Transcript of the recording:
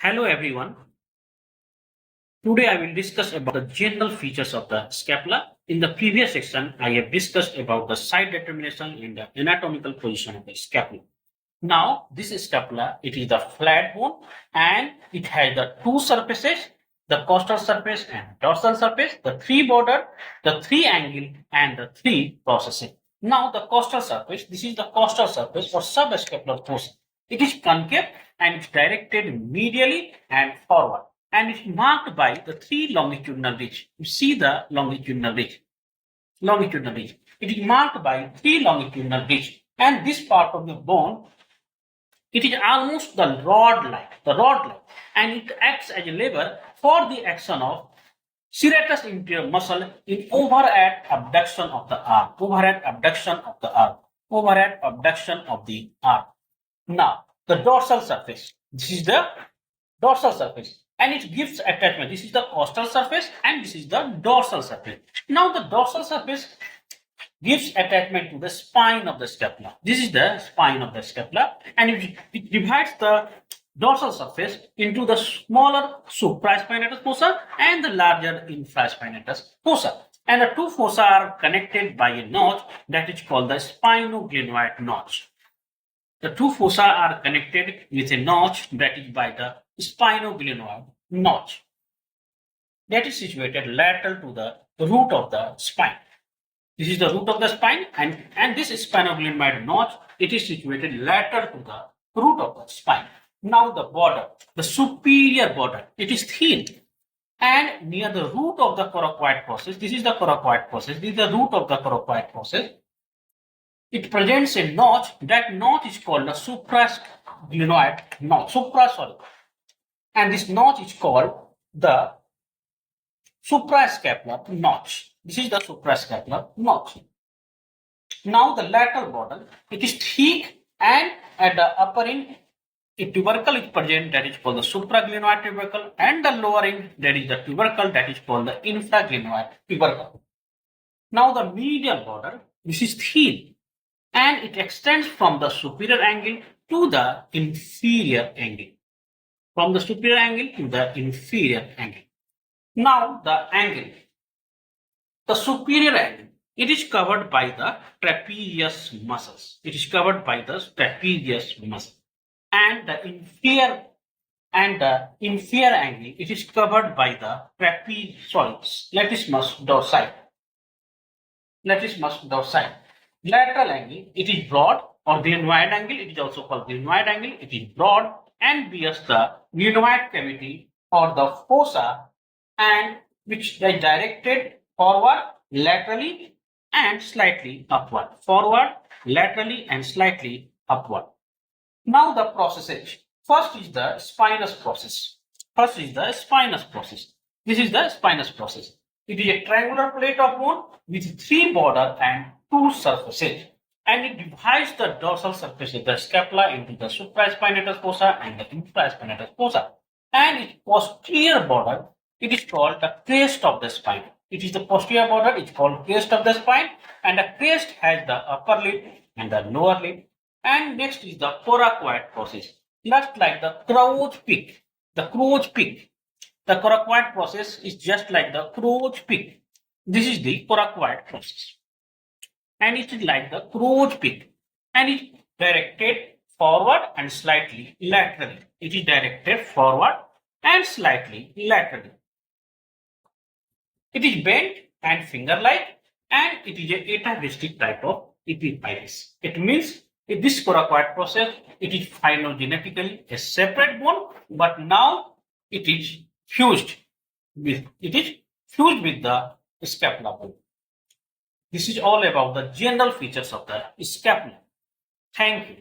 Hello everyone. Today I will discuss about the general features of the scapula. In the previous section, I have discussed about the site determination and the anatomical position of the scapula. Now, this scapula, it is the flat bone and it has the two surfaces, the costal surface and dorsal surface, the three border, the three angle and the three processing. Now, the costal surface, this is the costal surface or subscapular portion. It is concave and it's directed medially and forward and it's marked by the three longitudinal ridge. You see the longitudinal ridge. It is marked by three longitudinal ridge and this part of the bone, it is almost the rod-like, and it acts as a lever for the action of serratus inferior muscle in overhead abduction of the arm. Now, the dorsal surface. This is the dorsal surface and it gives attachment. This is the costal surface and this is the dorsal surface. Now, the dorsal surface gives attachment to the spine of the scapula. This is the spine of the scapula and it divides the dorsal surface into the smaller supraspinatus fossa and the larger infraspinatus fossa. And the two fossa are connected by a notch that is called the spinoglenoid notch. The two fossa are connected with a notch that is by the spinoglenoid notch that is situated lateral to the root of the spine. This is the root of the spine and this spinoglenoid notch, it is situated lateral to the root of the spine. Now the border, the superior border, it is thin and near the root of the coracoid process. This is the coracoid process. This is the root of the coracoid process. It presents a notch. That notch is called the supraglenoid notch. And this notch is called the suprascapular notch. This is the suprascapular notch. Now the lateral border, it is thick and at the upper end, a tubercle is present that is called the supraglenoid tubercle and the lower end that is the tubercle that is called the infraglenoid tubercle. Now the medial border, this is thin and it extends from the superior angle to the inferior angle. From the superior angle to the inferior angle. Now the angle. The superior angle, it is covered by the trapezius muscles. And the inferior angle, it is covered by the latissimus dorsi. Lateral angle, it is broad or glenoid angle. It is also called glenoid angle. It is broad and bears the glenoid cavity or the fossa and which is directed forward, laterally and slightly upward. Now the processes. First is the spinous process. This is the spinous process. It is a triangular plate of bone with three border and two surfaces. And it divides the dorsal surface of the scapula into the supraspinatus fossa and the infraspinatus fossa. And its posterior border, it is called the crest of the spine. It is the posterior border, it's called crest of the spine, and the crest has the upper lip and the lower lip. And next is the coracoid process, just like the crow's peak. The coracoid process is just like the crow's peak. This is the coracoid process. And it is like the crow's peak. And it is directed forward and slightly laterally. It is bent and finger-like and it is a atavistic type of epiphysis. It means in this coracoid process, it is phylogenetically a separate bone, but now it is fused with the scapula bone. This is all about the general features of the scapula. Thank you.